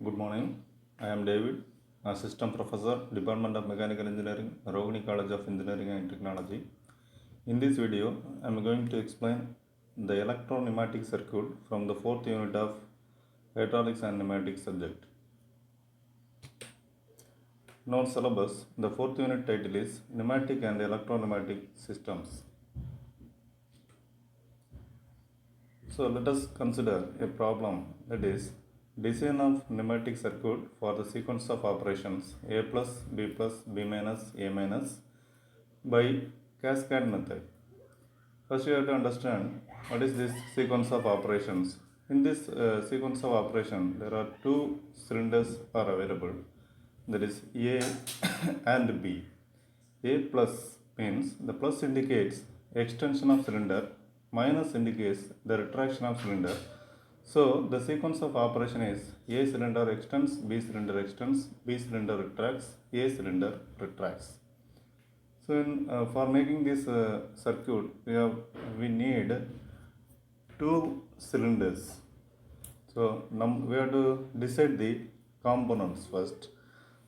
Good morning. I am David, Assistant Professor, Department of Mechanical Engineering, Rohini College of Engineering and Technology. In this video, I am going to explain the electro-pneumatic circuit from the fourth unit of hydraulics and pneumatics subject. Note syllabus. The fourth unit title is Pneumatic and Electro-Pneumatic Systems. So let us consider a problem, that is design of pneumatic circuit for the sequence of operations A plus, B plus, B minus, A minus by cascade method. First you have to understand what is this sequence of operations. In this sequence of operation there are two cylinders are available, that is A and B. A plus means the plus indicates extension of cylinder, minus indicates the retraction of cylinder. So the sequence of operation is A cylinder extends, B cylinder extends, B cylinder retracts, A cylinder retracts. So for making this circuit we need two cylinders. So we have to decide the components first.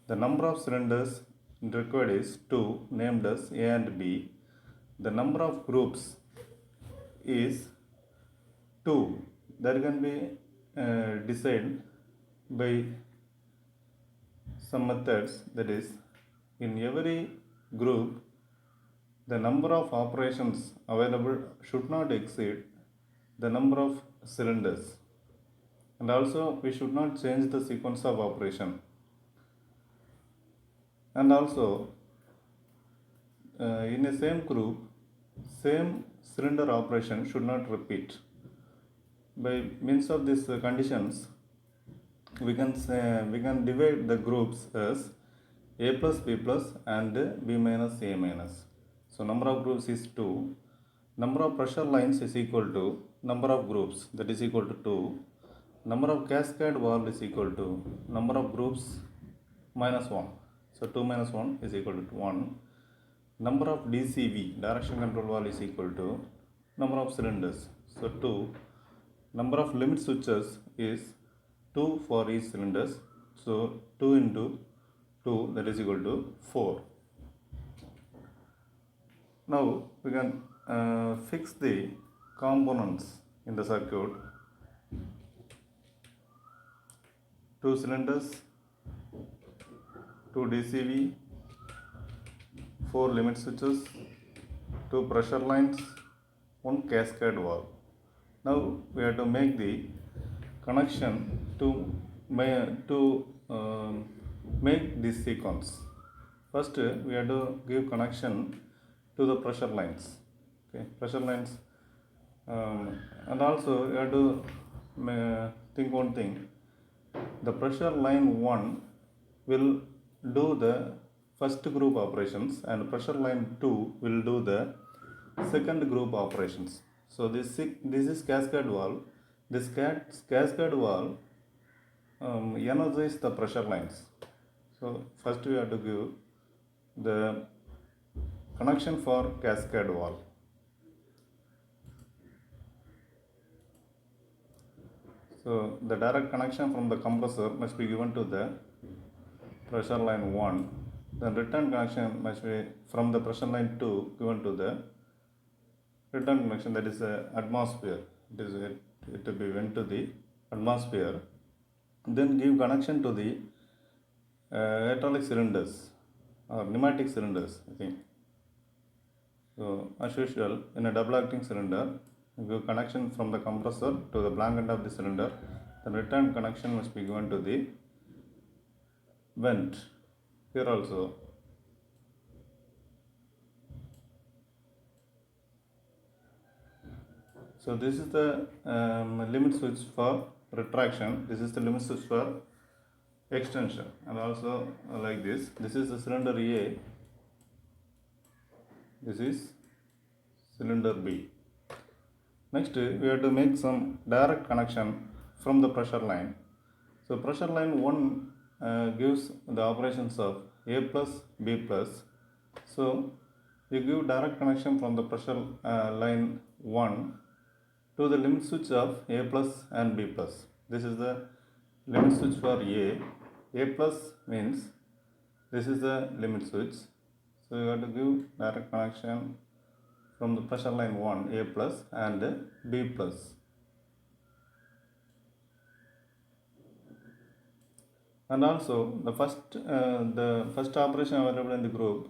The number of cylinders required is 2, named as A and B. The number of groups is 2. That can be decided by some methods, that is, in every group the number of operations available should not exceed the number of cylinders, and also we should not change the sequence of operation, and also in a same group same cylinder operation should not repeat. By means of these conditions we can divide the groups as A plus, B plus and B minus, A minus. So number of groups is 2. Number of pressure lines is equal to number of groups, that is equal to 2. Number of cascade valve is equal to number of groups minus 1. So 2 minus 1 is equal to 1. Number of DCV, direction control valve, is equal to number of cylinders. So 2. Number of limit switches is 2 for each cylinders. So 2 into 2, that is equal to 4. Now we can fix the components in the circuit. 2 cylinders, 2 DCV, 4 limit switches, 2 pressure lines, 1 cascade valve. Now we have to make the connection to make this sequence. First we have to give connection to the pressure lines. Okay, pressure lines, and also you have to think one thing. The pressure line 1 will do the first group operations and pressure line 2 will do the second group operations. So this is cascade valve. This cascade valve energize the pressure lines. So first we have to give the connection for cascade valve. So the direct connection from the compressor must be given to the pressure line 1. The return connection must be from the pressure line 2 given to the return connection, that is atmosphere. It will be went to the atmosphere. Then give connection to the hydraulic cylinders or pneumatic cylinders, I think. So as usual, in a double acting cylinder, give connection from the compressor to the blank end of the cylinder. The return connection must be given to the vent. Here also so this is the limit switch for retraction, this is the limit switch for extension, and also like this. This is the cylinder A, this is cylinder B. Next we have to make some direct connection from the pressure line. So pressure line 1 gives the operations of A plus, B plus. So you give direct connection from the pressure line 1 to the limit switch of A plus and B plus. This is the limit switch for A plus means this is the limit switch. So you have to give direct connection from the pressure line 1 A plus and B plus. And also the first operation available in the group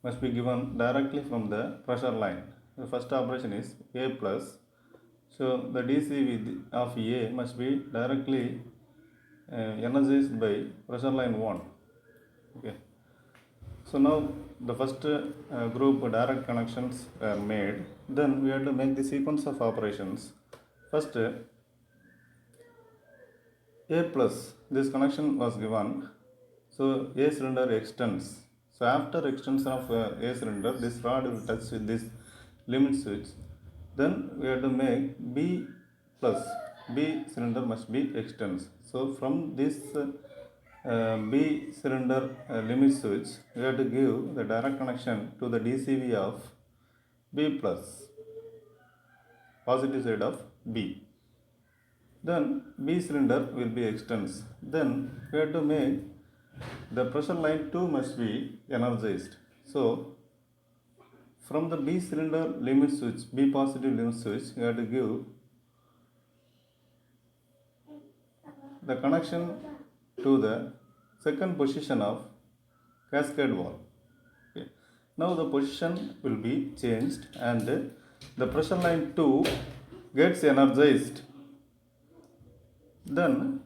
must be given directly from the pressure line. The first operation is A plus. So the DC of A must be directly energized by pressure line 1. Okay. So now the first group direct connections are made. Then we have to make the sequence of operations. First A plus, this connection was given. So A cylinder extends. So after extension of A cylinder, this rod will touch this limit switch. Then we have to make B plus. B cylinder must be extends. So from this B cylinder limit switch, we have to give the direct connection to the DCV of B plus, positive side of B. Then B cylinder will be extends. Then we have to make the pressure line 2 must be energized. So from the B cylinder limit switch, B positive limit switch, you have to give the connection to the second position of cascade valve. Okay. Now the position will be changed and the pressure line 2 gets energized. Then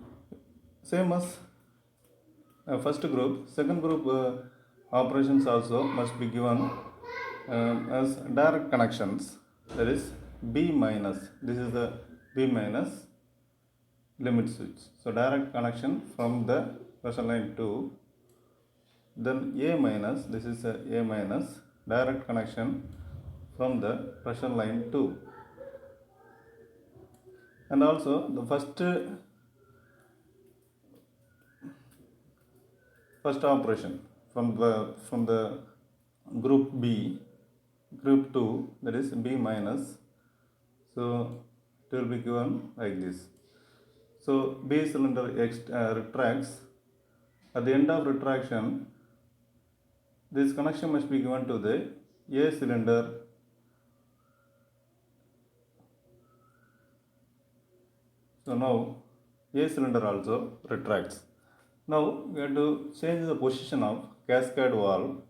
same as first group, second group operations also must be given as direct connections. That is B minus. This is the B minus limit switch. So direct connection from the pressure line 2. Then A minus. This is A minus direct connection from the pressure line 2. And also the first operation from the group B, group 2, that is B minus. So it will be given like this. So B cylinder retracts. At the end of retraction, this connection must be given to the A cylinder. So now A cylinder also retracts. Now we have to change the position of cascade valve.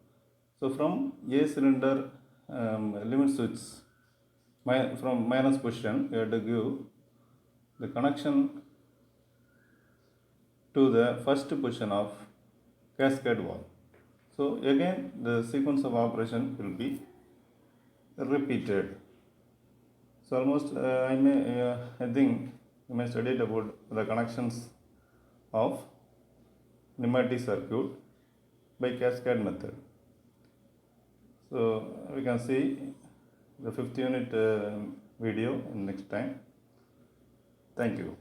So from A cylinder limit switch from minus position, we have to give the connection to the first position of cascade valve. So again the sequence of operation will be repeated. So almost I think you may study about the connections of pneumatic circuit by cascade method. So we can see the 5th unit video in next time. Thank you.